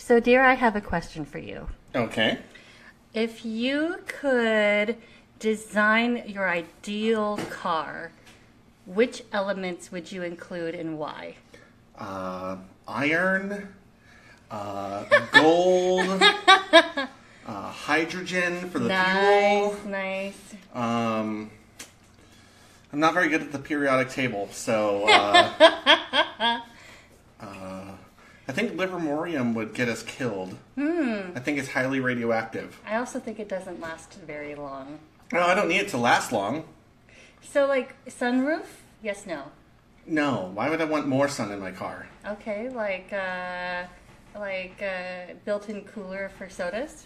So, dear, I have a question for you. Okay. If you could design your ideal car, which elements would you include and why? Iron, gold, hydrogen for the fuel. Nice. I'm not very good at the periodic table, so I think livermorium would get us killed. I think it's highly radioactive. I also think it doesn't last very long. No, I don't need it to last long. So, like, sunroof? Yes, no. No, why would I want more sun in my car? Okay, like built-in cooler for sodas?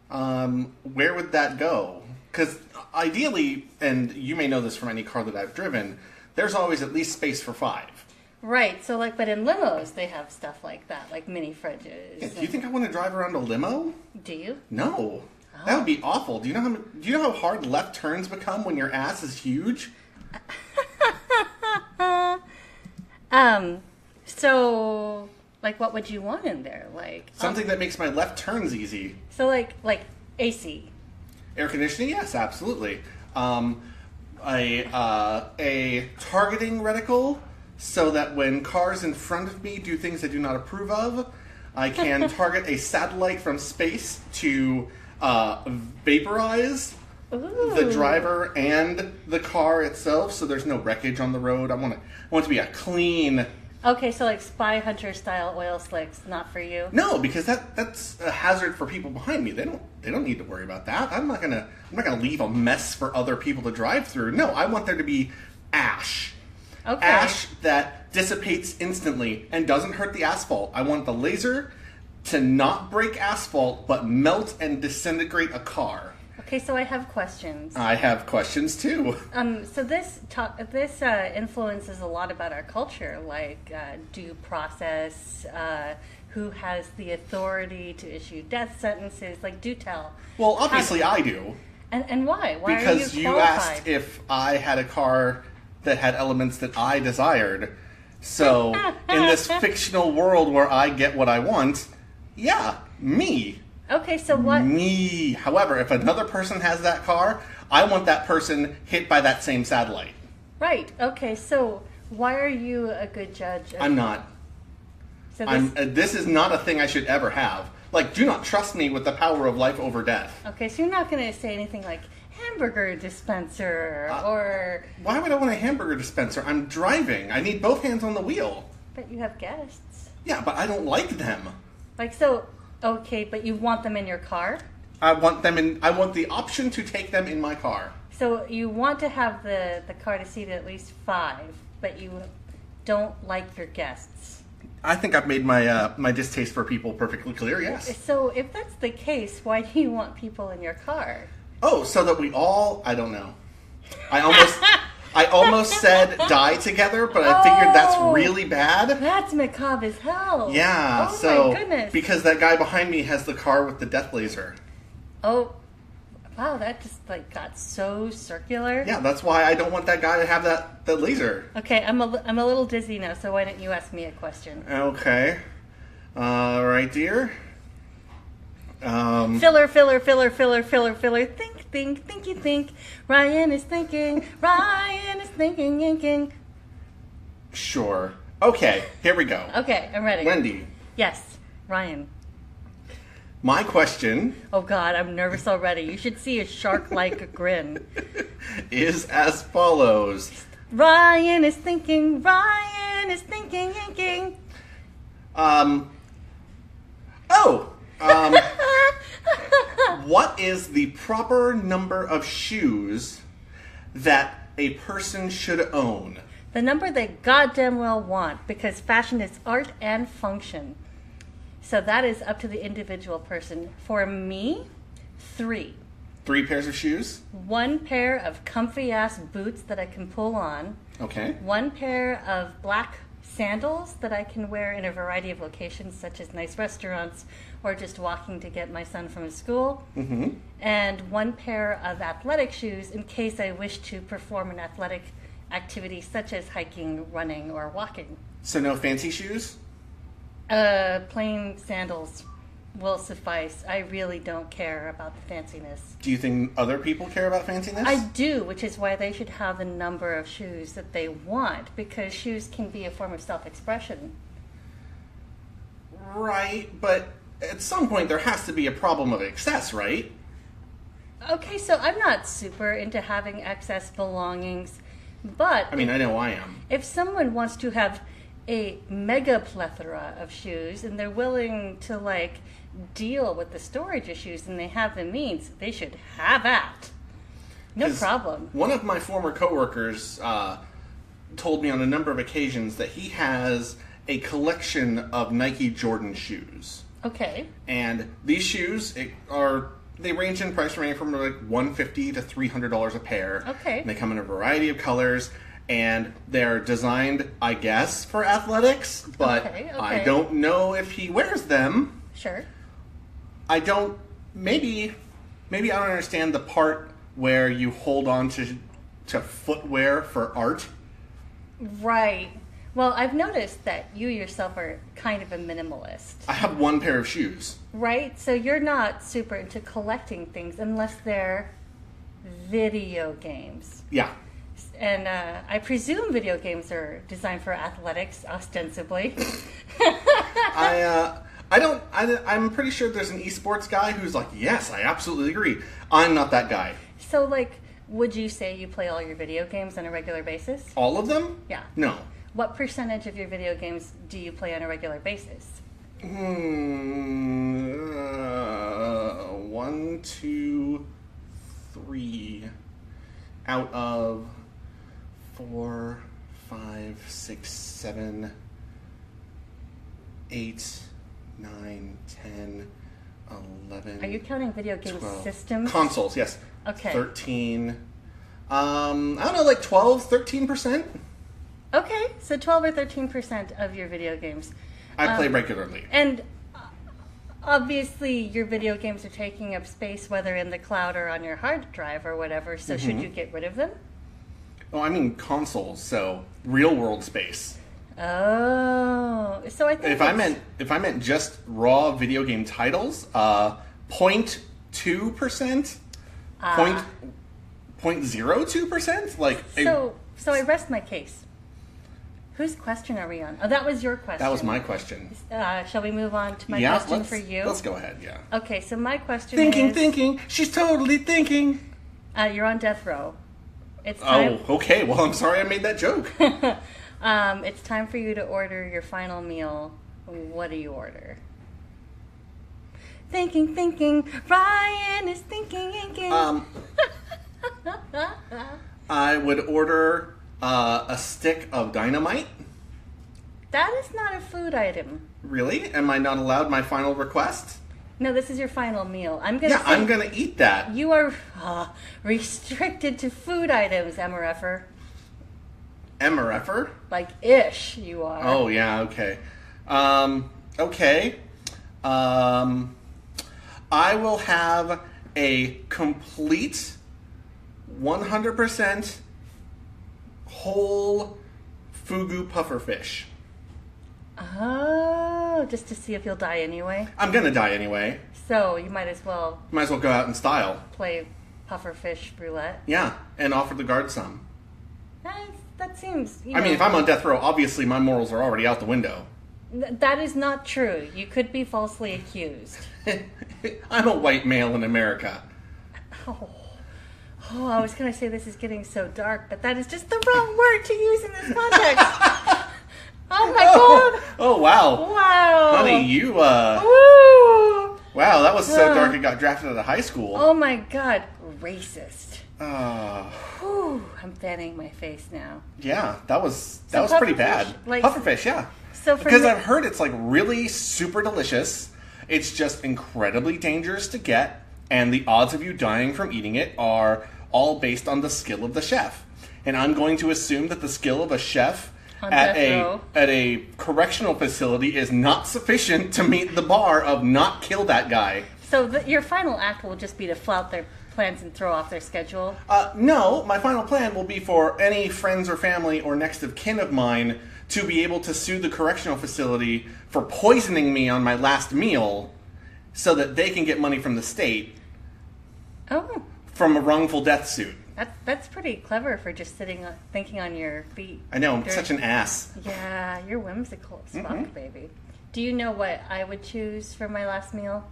Where would that go? Because ideally, and you may know this from any car that I've driven, there's always at least space for 5. Right, so like, but in limos they have stuff like that, like mini fridges. Yeah, do you think I want to drive around a limo? Do you? No. That would be awful. Do you know how hard left turns become when your ass is huge? So, like, what would you want in there? Like something that makes my left turns easy. So, like AC. Air conditioning, yes, absolutely. A targeting reticle, so that when cars in front of me do things I do not approve of, I can target a satellite from space to vaporize the driver and the car itself, so there's no wreckage on the road. I want it to be a clean. Okay, so like Spy Hunter style oil slicks, not for you. No, because that's a hazard for people behind me. They don't need to worry about that. I'm not gonna leave a mess for other people to drive through. No, I want there to be ash. Okay. Ash that dissipates instantly and doesn't hurt the asphalt. I want the laser to not break asphalt, but melt and disintegrate a car. Okay, so I have questions. I have questions too. So this influences a lot about our culture, like due process, who has the authority to issue death sentences. Like, do tell. Well, obviously I do. And why? Why because are you you asked if I had a car that had elements that I desired. So in this fictional world where I get what I want, yeah, me. Okay, so what? Me. However, if another person has that car, I want that person hit by that same satellite. Right. Okay, so why are you a good judge? I'm not. So this is not a thing I should ever have. Like, do not trust me with the power of life over death. Okay, so you're not going to say anything like hamburger dispenser or... Why would I want a hamburger dispenser? I'm driving. I need both hands on the wheel. But you have guests. Yeah, but I don't like them. Like, so... Okay, but you want them in your car? I want the option to take them in my car. So you want to have the car to seat at least 5, but you don't like your guests. I think I've made my my distaste for people perfectly clear, yes. So if that's the case, why do you want people in your car? Oh, so that we all... I don't know. I almost said die together, but I figured that's really bad. That's macabre as hell. Yeah, oh my goodness. Because that guy behind me has the car with the death laser. Oh, wow, that just like got so circular. Yeah, that's why I don't want that guy to have that laser. Okay, I'm a little dizzy now, so why don't you ask me a question? Okay. Right, dear. Filler. Think. Ryan is thinking. Sure. Okay, here we go. Okay, I'm ready. Wendy. Yes, Ryan. My question... Oh, God, I'm nervous already. You should see a shark-like grin. ...is as follows. Ryan is thinking. What is the proper number of shoes that a person should own? The number they goddamn well want, because fashion is art and function. So that is up to the individual person. For me, 3. 3 pairs of shoes? 1 pair of comfy-ass boots that I can pull on. Okay. 1 pair of black sandals that I can wear in a variety of locations, such as nice restaurants or just walking to get my son from his school. Mm-hmm. And 1 pair of athletic shoes in case I wish to perform an athletic activity such as hiking, running, or walking. So no fancy shoes? Plain sandals. will suffice. I really don't care about the fanciness. Do you think other people care about fanciness? I do, which is why they should have the number of shoes that they want, because shoes can be a form of self-expression. Right, but at some point there has to be a problem of excess, right? Okay, so I'm not super into having excess belongings, but... I mean, I know I am. If someone wants to have a mega plethora of shoes and they're willing to, like, deal with the storage issues and they have the means, they should have that. No problem. One of my former coworkers told me on a number of occasions that he has a collection of Nike Jordan shoes. Okay. And these shoes they range in price range from like $150 to $300 a pair. Okay. And they come in a variety of colors, and they're designed, I guess, for athletics, but Okay. I don't know if he wears them. Sure. I don't, maybe I don't understand the part where you hold on to footwear for art. Right. Well, I've noticed that you yourself are kind of a minimalist. I have one pair of shoes. Right? So you're not super into collecting things unless they're video games. Yeah. And I presume video games are designed for athletics, ostensibly. I'm pretty sure there's an esports guy who's like, yes, I absolutely agree. I'm not that guy. So, like, would you say you play all your video games on a regular basis? All of them? Yeah. No. What percentage of your video games do you play on a regular basis? 1, 2, 3 out of 4, 5, 6, 7, 8, 9, 10, 11. Are you counting video game 12. systems? Consoles, yes. Okay. 13. I don't know, like 12, 13%? Okay, so 12 or 13% of your video games. I play regularly. And obviously your video games are taking up space, whether in the cloud or on your hard drive or whatever, so should you get rid of them? Oh, I mean consoles, so real world space. Oh, so I think if I meant just raw video game titles, 0.2%, 0.02%, like so I rest my case. Whose question are we on? Oh, that was your question. That was my question. Shall we move on to my question for you? Let's go ahead. Yeah. Okay, so my question Thinking. is... She's totally thinking. You're on death row. It's time. Oh, okay. Well, I'm sorry I made that joke. It's time for you to order your final meal. What do you order? Thinking. Ryan is thinking. I would order a stick of dynamite. That is not a food item. Really? Am I not allowed my final request? No, this is your final meal. I'm gonna. Yeah, I'm gonna eat that. You are restricted to food items, MRFer. MRFer? Like ish, you are. Oh yeah, okay. Okay. I will have a complete 100% whole fugu pufferfish. Oh, just to see if you'll die anyway. I'm gonna die anyway. So you might as well go out in style. play pufferfish roulette. Yeah, and offer the guard some. That seems... I mean, if I'm on death row, obviously my morals are already out the window. That is not true. You could be falsely accused. I'm a white male in America. Oh, I was going to say this is getting so dark, but that is just the wrong word to use in this context. Oh my god! Oh wow! Wow! Honey, you Woo! Wow, that was so dark it got drafted out of high school. Oh my god, racist. Whew, I'm fanning my face now. Yeah, that was So pretty bad. Like, pufferfish, yeah. So because I've heard it's like really super delicious. It's just incredibly dangerous to get, and the odds of you dying from eating it are all based on the skill of the chef. And I'm going to assume that the skill of a chef at a correctional facility is not sufficient to meet the bar of not kill that guy. So your final act will just be to flout their plans and throw off their schedule? No, my final plan will be for any friends or family or next of kin of mine to be able to sue the correctional facility for poisoning me on my last meal so that they can get money from the state Oh, from a wrongful death suit. that's pretty clever for just thinking on your feet. I know, I'm such an ass. Yeah, you're whimsical as fuck, baby. Do you know what I would choose for my last meal?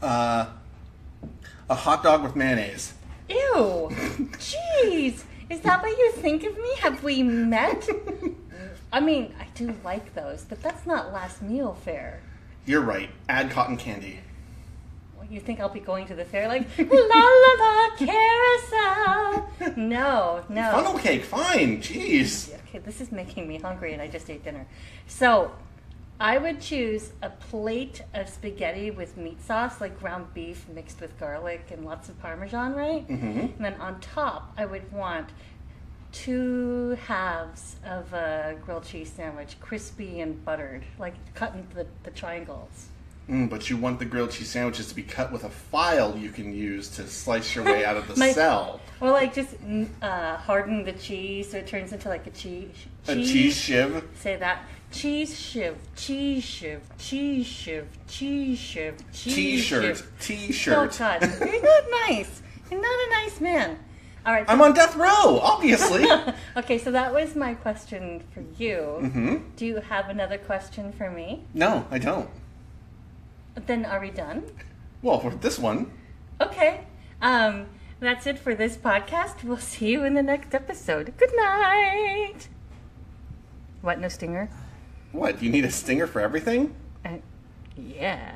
A hot dog with mayonnaise. Ew! Jeez! Is that what you think of me? Have we met? I mean, I do like those, but that's not last meal fare. You're right. Add cotton candy. Well, you think I'll be going to the fair like, la la la, carousel? No. Funnel cake, fine. Jeez. Okay, this is making me hungry and I just ate dinner. So, I would choose a plate of spaghetti with meat sauce, like ground beef mixed with garlic and lots of Parmesan, right? Mm-hmm. And then on top, I would want 2 halves of a grilled cheese sandwich, crispy and buttered, like cut into the triangles. But you want the grilled cheese sandwiches to be cut with a file you can use to slice your way out of the cell. Or like just harden the cheese so it turns into like a cheese. A cheese shiv. Say that. Cheese shiv, cheese shiv, cheese shiv, cheese shiv, cheese T-shirt. shiv. T-shirt. Oh God, you're not nice. You're not a nice man. All right. So I'm on death row, obviously. okay, so that was my question for you. Mm-hmm. Do you have another question for me? No, I don't. Then are we done? Well, for this one. Okay. That's it for this podcast. We'll see you in the next episode. Good night. What, no stinger? What, you need a stinger for everything? Yeah.